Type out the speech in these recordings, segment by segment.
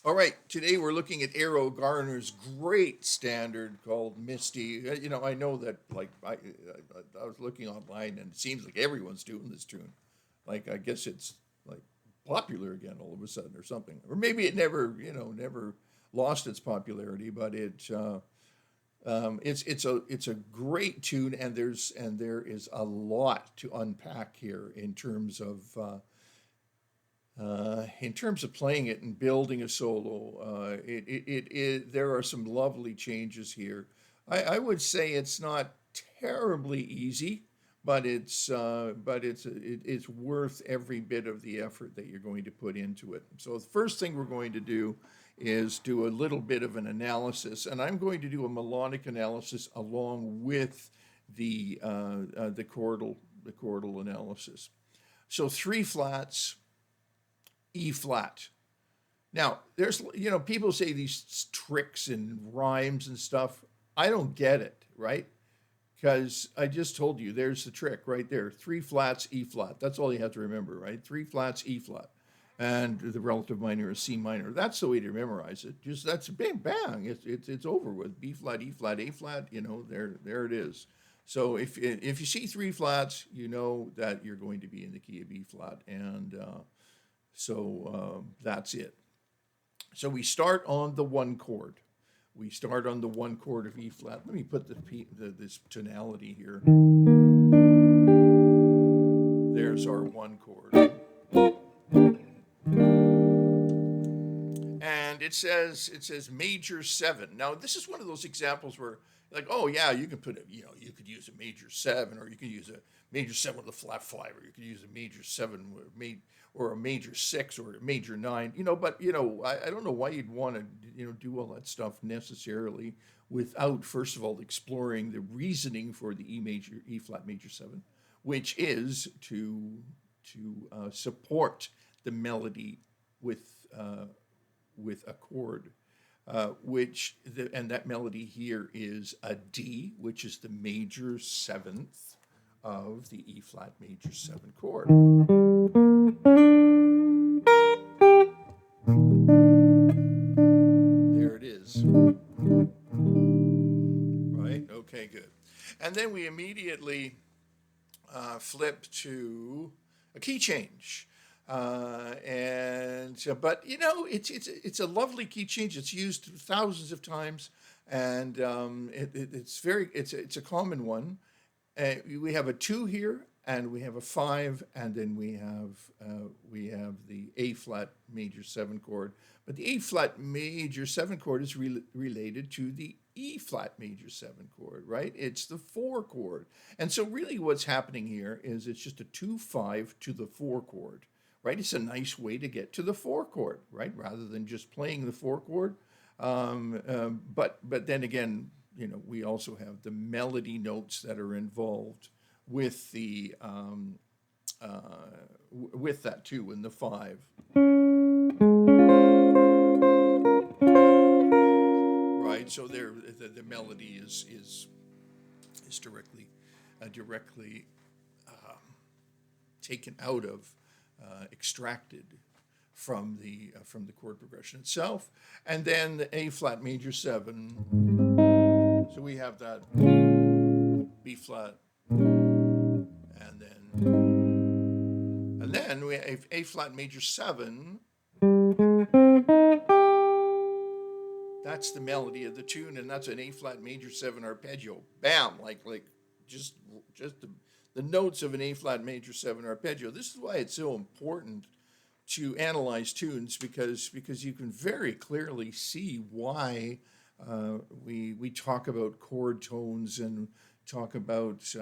All right, today we're looking at Arrow Garner's great standard called Misty. I know that I was looking online and it seems like everyone's doing this tune. Like I guess it's like popular again all of a sudden or something, or maybe it never lost its popularity, but it's a great tune, and there is a lot to unpack here in terms of playing it and building a solo. There are some lovely changes here. I would say it's not terribly easy, but it's worth every bit of the effort that you're going to put into it. So the first thing we're going to do is do a little bit of an analysis, and I'm going to do a melodic analysis along with the chordal analysis. So three flats, E flat. Now, people say these tricks and rhymes and stuff. I don't get it, right? Because I just told you there's the trick right there. Three flats, E flat. That's all you have to remember, right? Three flats, E flat. And the relative minor is C minor. That's the way to memorize it. Just that's bang, bang. It's over with. B flat, E flat, A flat. There it is. So if you see three flats, you know that you're going to be in the key of B flat, and that's it. So we start on the one chord. We start on the one chord of E flat. Let me put this tonality here. There's our one chord. And it says major seven. Now this is one of those examples where like, oh yeah, you can put you could use a major seven, or you could use a major seven with a flat five, or you could use a major seven or a major six or a major nine. But I don't know why you'd want to do all that stuff necessarily without first of all exploring the reasoning for the E flat major seven, which is to support the melody with a chord, and that melody here is a D, which is the major seventh of the E flat major seven chord. There it is. Right? Okay, good. And then we immediately flip to a key change. But it's a lovely key change. It's used thousands of times, and it's a common one. We have a two here, and we have a five, and then we have the A flat major seven chord. But the A flat major seven chord is related to the E flat major seven chord, right? It's the four chord. And so really what's happening here is it's just a 2-5 to the four chord, right? It's a nice way to get to the four chord, right? Rather than just playing the four chord. But then again, we also have the melody notes that are involved with with that two and the five. Right, so the melody is directly taken out of, extracted from the chord progression itself, and then the A flat major seven. So we have that B flat, and then we have A flat major seven. That's the melody of the tune, and that's an A flat major seven arpeggio. Bam, like just the notes of an A flat major seven arpeggio. This is why it's so important to analyze tunes, because you can very clearly see why we talk about chord tones and talk about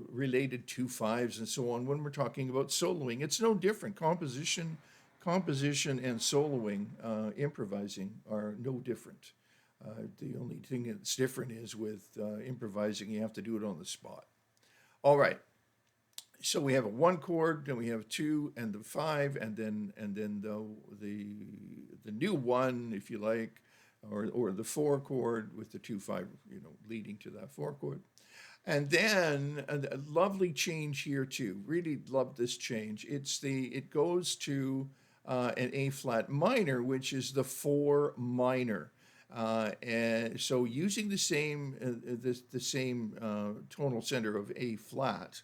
related 2-5s and so on when we're talking about soloing. It's no different. Composition and soloing, improvising, are no different. The only thing that's different is with improvising, you have to do it on the spot. All right. So we have a one chord, then we have two and the five, and then the new one, if you like, or the four chord with the 2-5, leading to that four chord. And then a lovely change here too. Really love this change. It goes to an A flat minor, which is the 4 minor. And so using the same tonal center of A flat,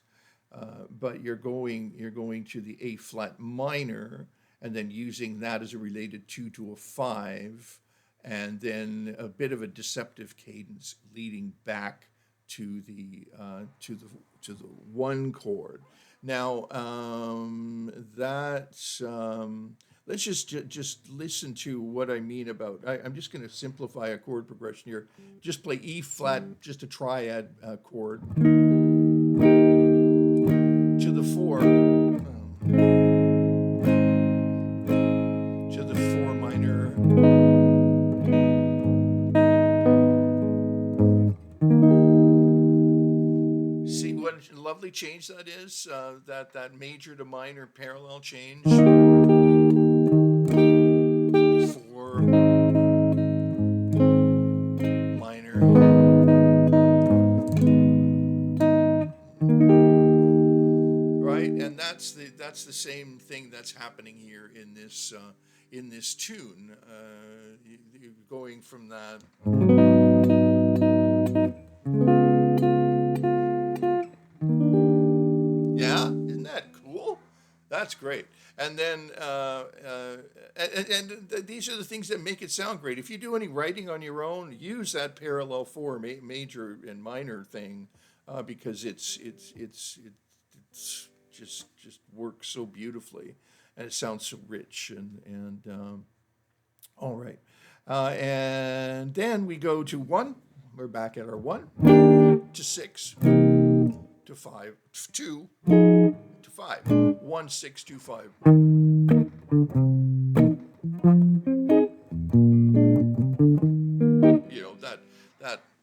but you're going to the A flat minor, and then using that as a related 2 to a 5, and then a bit of a deceptive cadence leading back to the 1 chord. Now let's just listen to what I mean about. I'm just going to simplify a chord progression here. Just play E flat, just a triad chord to the 4, to the 4 minor. See what a lovely change that is? That major to minor parallel change. 4 minor. Right, and that's the same thing that's happening here in this tune. You're going from that. Yeah, isn't that cool? That's great. And then, these are the things that make it sound great. If you do any writing on your own, use that parallel 4 major and minor thing, because it's just works so beautifully, and it sounds so rich. And all right, and then we go to 1. We're back at our 1 to 6 to 5 2 to 5 1 6 2 5.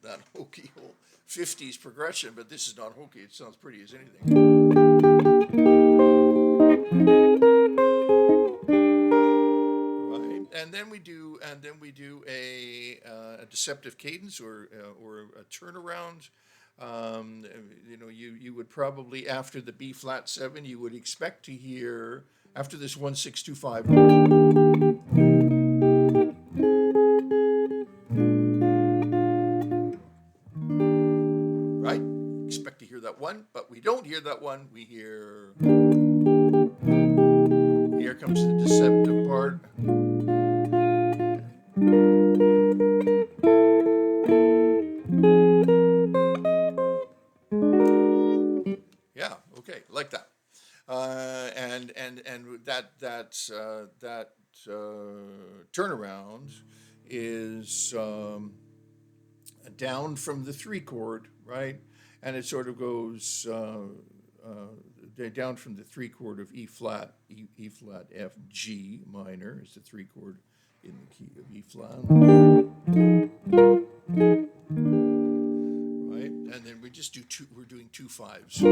That hokey old 50s progression, but this is not hokey. It sounds pretty as anything. Right, and then we do a deceptive cadence or a turnaround. You would probably, after the B flat 7, you would expect to hear, after this 1 6 2 5. Right? Expect to hear that 1, but we don't hear that 1. We hear, here comes the deceptive part. Yeah, okay, like that. And that turnaround is down from the 3 chord, right? And it sort of goes down from the 3 chord of E flat, E flat, F, G minor is the 3 chord in the key of E flat. Right? And then we just do we're doing 2 5s.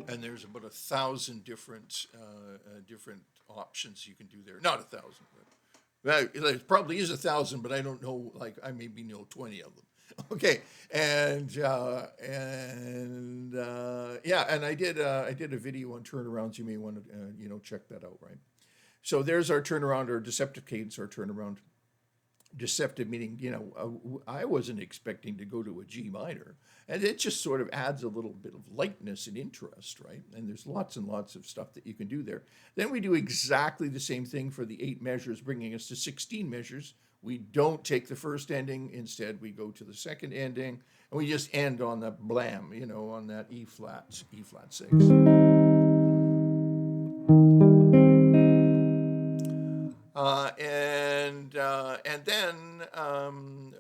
And there's about 1,000 different options you can do there. Not 1,000, but it probably is 1,000, but I don't know. Like, I maybe know 20 of them. Okay, and yeah, and I did a video on turnarounds. You may want to check that out, right? So there's our turnaround, or deceptive cadence, or turnaround. Deceptive meaning, I wasn't expecting to go to a G minor, and it just sort of adds a little bit of lightness and interest, right? And there's lots and lots of stuff that you can do there. Then we do exactly the same thing for the 8 measures, bringing us to 16 measures. We don't take the first ending. Instead, we go to the second ending, and we just end on the blam, on that E flat 6. And then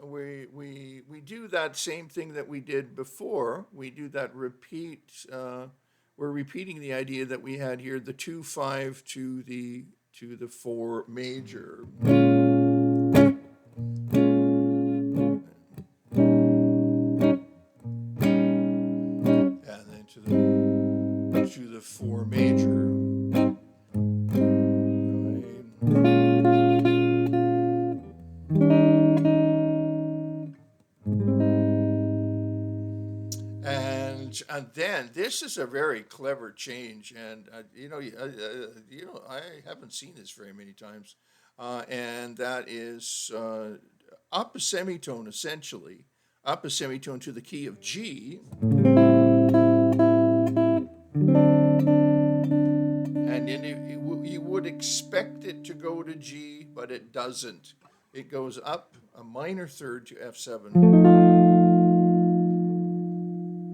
we do that same thing that we did before. We do that repeat. We're repeating the idea that we had here: the 2 5 to the 4 major. And then to the 4 major. And this is a very clever change, and I haven't seen this very many times, and that is up a semitone essentially, up a semitone to the key of G, and then you would expect it to go to G, but it doesn't. It goes up a minor third to F7,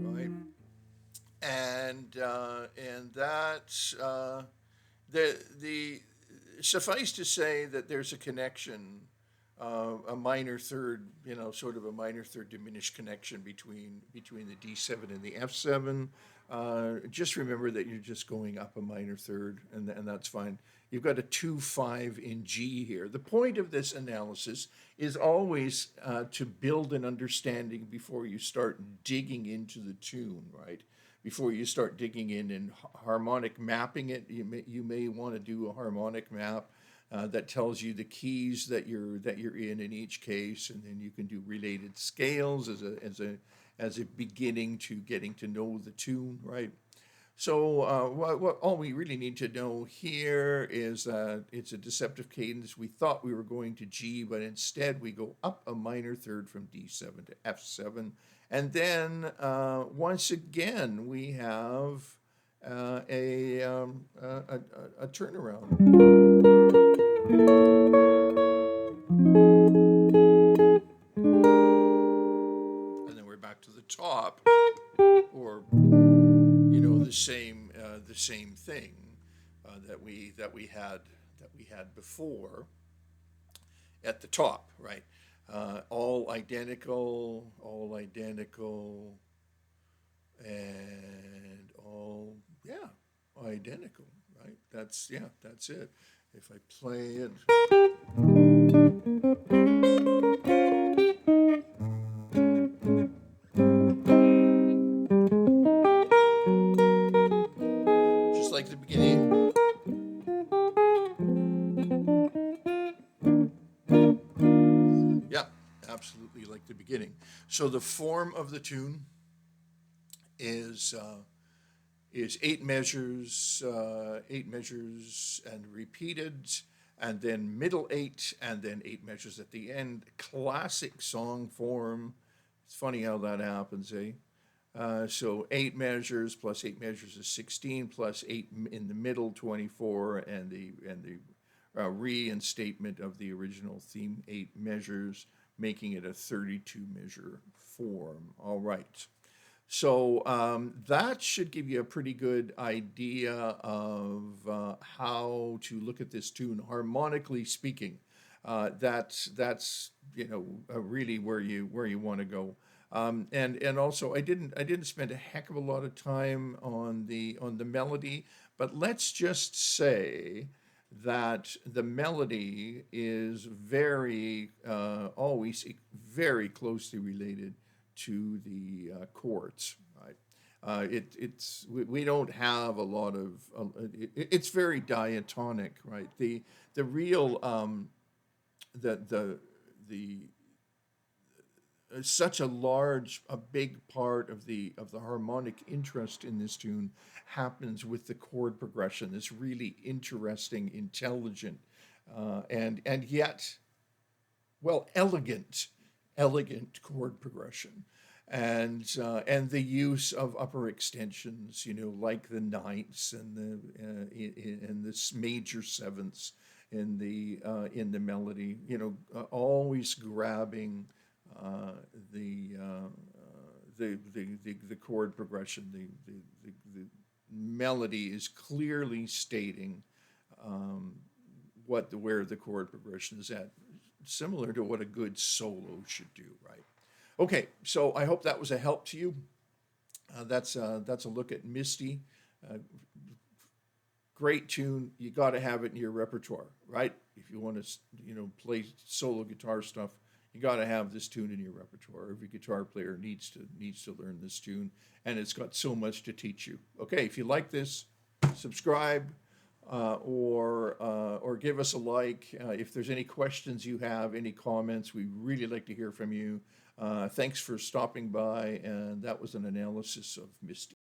right? And that's the suffice to say that there's a connection, a minor third, sort of a minor third diminished connection between the D7 and the F7. Just remember that you're just going up a minor third, and that's fine. You've got a 2-5 in G here. The point of this analysis is always to build an understanding before you start digging into the tune, right? Before you start digging in and harmonic mapping it, you may want to do a harmonic map that tells you the keys that you're in each case, and then you can do related scales as a beginning to getting to know the tune, right? So what all we really need to know here is that it's a deceptive cadence. We thought we were going to G, but instead we go up a minor third from D7 to F7. And then once again, we have a turnaround. And then we're back to the top, or the same thing that we had before at the top, right? All identical, and all identical, right? That's it. If I play it. Just like the beginning. Yeah, absolutely like the beginning. So the form of the tune is 8 measures and repeated, and then middle 8, and then 8 measures at the end. Classic song form. It's funny how that happens, eh? So 8 measures plus 8 measures is 16, plus 8 in the middle, 24, and the reinstatement of the original theme, 8 measures, making it a 32 measure form. All right. So that should give you a pretty good idea of how to look at this tune harmonically speaking. That's really where you want to go. And also I didn't spend a heck of a lot of time on the melody, but let's just say that the melody is always very closely related to the chords, right? We don't have a lot of it's very diatonic, right? The real the such a big part of the harmonic interest in this tune happens with the chord progression. This really interesting, intelligent, and yet, well, elegant chord progression, and the use of upper extensions, like the ninths and the major sevenths in the melody, always grabbing the chord progression. The melody is clearly stating where the chord progression is at, similar to what a good solo should do, right? Okay, so I hope that was a help to you. That's a look at Misty. Great tune. You got to have it in your repertoire, right? If you want to, play solo guitar stuff, you got to have this tune in your repertoire. Every guitar player needs to learn this tune, and it's got so much to teach you. Okay, if you like this, subscribe or give us a like. If there's any questions you have, any comments, we really like to hear from you. Thanks for stopping by, and that was an analysis of Misty.